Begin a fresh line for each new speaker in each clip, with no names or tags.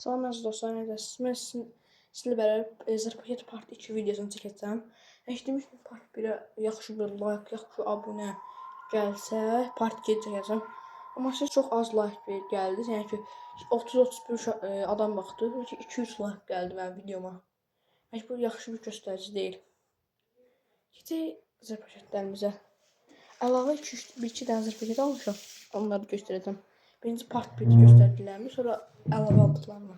Salam əziz dostlar, necəsiniz? Mən sizinlə bərabər Zırpaket Part 2 videosunu çəkəcəm. Eşitdiyim ki, Part 1-ə yaxşı bir like, yaxşı abunə gəlsə, Part 2 çəkəcəm. Amma siz çox az like gəldi. Yəni ki, 30-31 adam baxdı. 200 like gəldi mənim videoma. Yəni bu yaxşı bir göstərici deyil. Keçək Zırpaketlərimizə. Əlavə 1-2 dənə Zırpaket almışam. Onları göstərəcəm. Birinci Part 1-də göstərdiklərimi, sonra əlavə aldıqlarımı.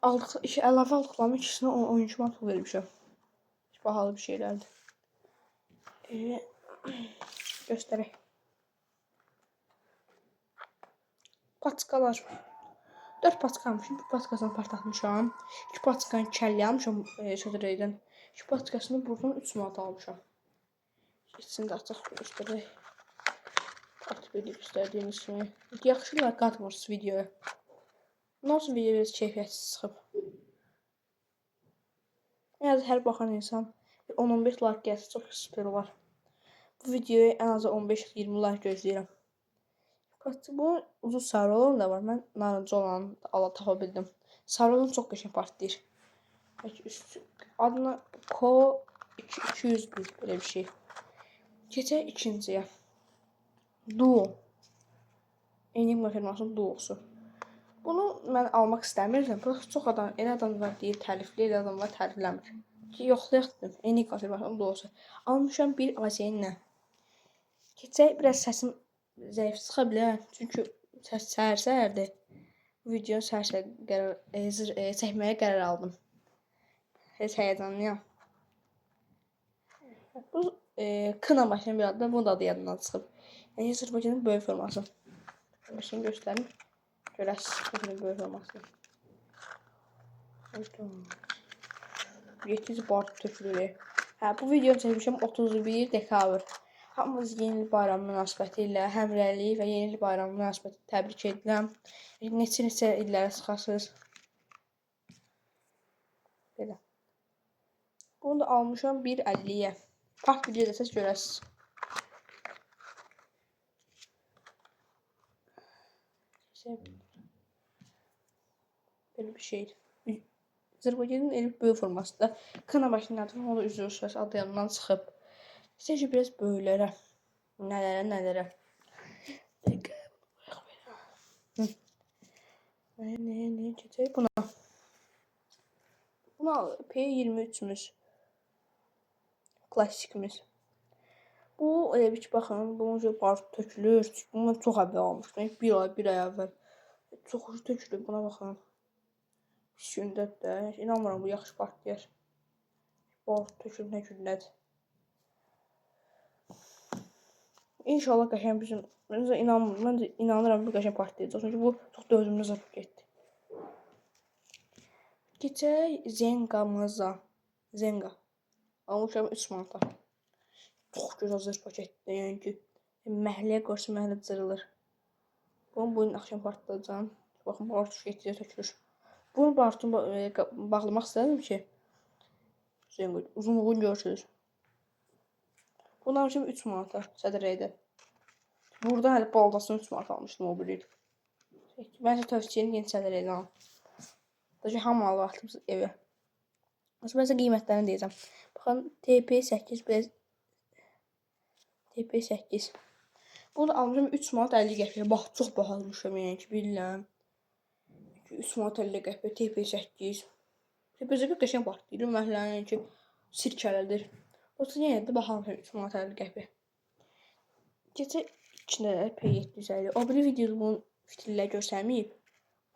Əlavə aldıqlarımın ikisinə 12 manat pul vermişəm. Bahalı bir şeylərdir. Göstərək. Paçkalar. 4 paçka almışım. Bir paçkasını partlatmışam. 2 paçkanı kəllə almışam şödrəydən. 2 paçkasını buradan 3 manat almışam. İçində açıq göstərək. Part 1-də göstərdiyimiz kimi. Yaxşı like qatmırsınız videoya. Nasıl videoya keyfiyyətsiz çıxıb? Yəni hər baxan insan 10-15 like gəlsə çox süper olar. Bu videoya ən azı 15-20 like gözləyirəm. Bu uzun sarı olan da var. Mən narıncı olanı da tapa bildim. Sarı olan çox qəşəng partlayır. Adına Ko 201 belə bir şey. Keçək ikinciyə. Duo. Enigma firmasının Duosu. Bunu mən almaq istəmirəm. Çox adam, elə adamlar deyir tərifli, elə adamlar tərifləmir. Ki yoxlayaq Enigma firmasının Duosu. Almışam bir AZN-lə. Keçək biraz səsim zəif çıxa bilər. Çünki səs səhər-səhərdir. Video səhər-səhər çəkməyə qərar aldım. Heç həyəcanlıyam. Bu Kına maşını bir adı da, bunun da adı yadından çıxıb. Yəni Zırpaketin böyük forması. Maşını göstərim. Görəsiniz böyük formasını. 700 bar tökülür. Bu videonu çəkmişəm 31 dekabr. Hamınız yeni il bayramı münasibəti ilə həmrəylik və yeni il bayramı münasibəti təbrik edirəm. Neçə illərə çıxasınız. Belə. Bunu da almışam 1.50-yə. Part 1-də desəz görəsiniz. Belə bir şeydir. Zırpaketin elə böyük formasında. Kına maşının adı, onu üzrürsünüz, adı yanından çıxıb. İstəyir biraz böyüklərə. Nələrə. Nə keçək buna. Buna P23'müz. Klassikimiz. Bu elə bir ki, baxın, bunun bar tökülür. Bunu çox əvvəl almışdım. Bir ay əvvəl. Çox tökülür, buna baxın. Pis gündədir də. İnanmıram, bu yaxşı partlayır. Bar tökülür, nə gündədir. İnşallah qəşəng bizim, mən də inanıram bu qəşəng partlayacaq. Çünki bu çox dözümlü Zırpaketdir. Keçək Zenga'mıza. Zenga. Almışam 3 manata. Çox gözəl Zırpaketdir. Yəni ki, məhəlləyə qarşı məhəllə cırılır. Bunu bugün axşam partlayacağım. Baxın, bartuş getiriyor, tökülür. Bunu bartunu bağlamaq istədim ki, uzunluğunu görürsünüz. Bunu almışam 3 manata sədrəydə. Burada hələ baldasını 3 manat almışdım o bir il. Məncə tövsiyəni yeni sədrəydə alın. Daha ki, hamı alıb atıb evə. Mən sizə qiymətlərini deyəcəm. Baxın, TP8. Bunu almışam 3 manat 50 qəpik. Bax, çox bahalmışam, yəni ki, bilirəm. 3 manat 50 qəpik, TP8. TP8 qəşəng partlayır, məhəllənin ki, sirkələdir. Olsa yenə də bahalmışam 3 manat 50 qəpik. Keçək içində P750. O biri videoda bunun fitilləri göstərməyib.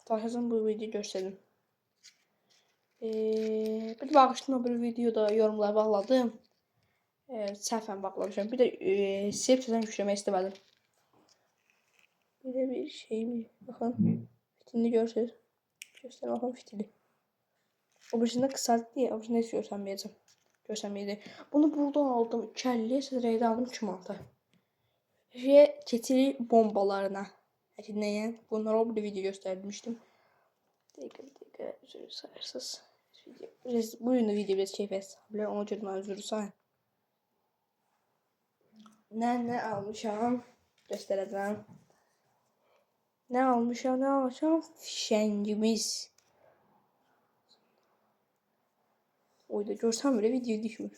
Başlasın bu videoyu göstərdim. Bir bağışlayın, o biri videoda yorumlara bağladım. Səhvən bağlamışam. Bir də sevib sözdən yükləmək istəmədim. Bir də bir şey mi? Baxın. Fitilini görürsünüz. Göstər, baxın fitili. O birisində qısadır deyə, o birisində heç görsənməyəcək. Bunu buradan aldım 2.50-yə, sədrəydə aldım 2 manata. Və keçirik bombalarına. Nəyə? Bunları o bir video göstərmişdim. Dəqiqə, üzrü sayırsız. Bu gün də video biraz keyfiyyətsiz. Ona görə mən üzrü sayın. Nə almışam? Göstərəcəm. Nə almışam, nə almışam? Fişəngimiz. Oyda görsəm belə video düşmür.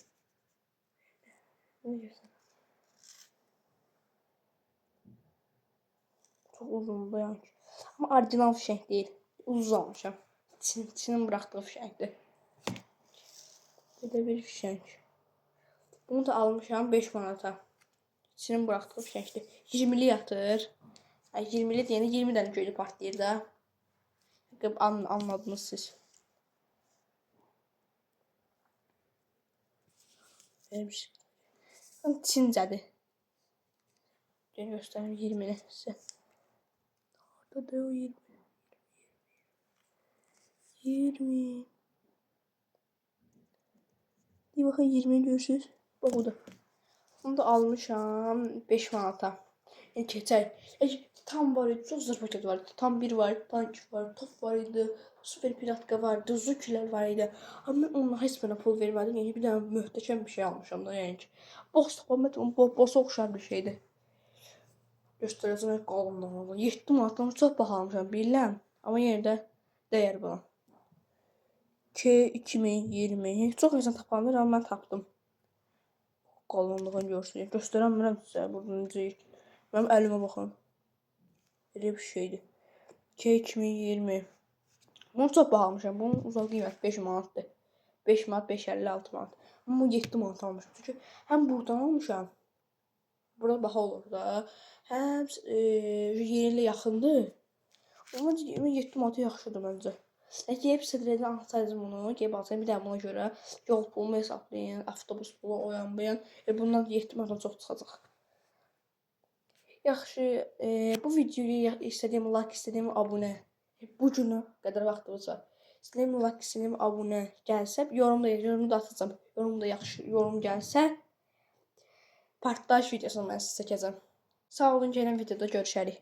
Çox uzundur yəni. Amma orijinal fişəng deyil. Ucuz almışam. Çinin buraxdığı fişəngdir. Belə bir fişəng. Bunu da almışam 5 manata. Çinin buraxdığı fişəngdir. 20'li yatır. 20'li deyəndə 20 dənə gölü partlayır da. Anladınız siz. Çincədir. Göstərim 20'ni sizə. Orada da o 20. 20. Bir bakın 20'yi görürsünüz. Bak o da. Bunu da almışam 5 manata. Yəni keçər. Tam var idi, çox zırh paket var idi. Tam 1 var, tank var, top var idi, super piratka vardı, zukilər var idi. Amma mən onlara heç birə pul vermədim. Yəni bir dənə möhtəşəm bir şey almışam da, yəni ki. Box toplamaq bossa oxşar bir şeydir. Göstərəcəm qalınlığını. 7 manatdan çox baha almışam, bilirəm. Amma yenə də dəyər buna. K2020. Çox insan tapanır, amma mən tapdım. Qalınlığını görsün. Göstərəmirəm sizə burada necə. Mənim əlimə baxın. Elə bir şeydir. K2020. Bunu çox baha almışam. Bunun uzaq qiymət 5 manatdır. 5 manat, 5.56 manat. Amma 7 manat almışam. Çünki həm buradan almışam. Burada baha olur da. Həm yerlə yaxındır. Amma 7 manata yaxşıdır məncə. Gəlib sədrədən alsaydım bunu, gəlib alsaydım bir də buna görə yol pulumu hesablayın, avtobus pulu oyanbayın. Bundan 7 manat çox çıxacaq. Yaxşı, bu videoyu istədiyim like, istədiyim abunə. Bu günə qədər vaxtımız var. İstədiyim like, istədiyim abunə gəlsə, yorumda atacağam. Yorumda yaxşı yorum gəlsə, partlayış videosunu mən sizə çəkəcəm. Sağ olun, gələn videoda görüşərik.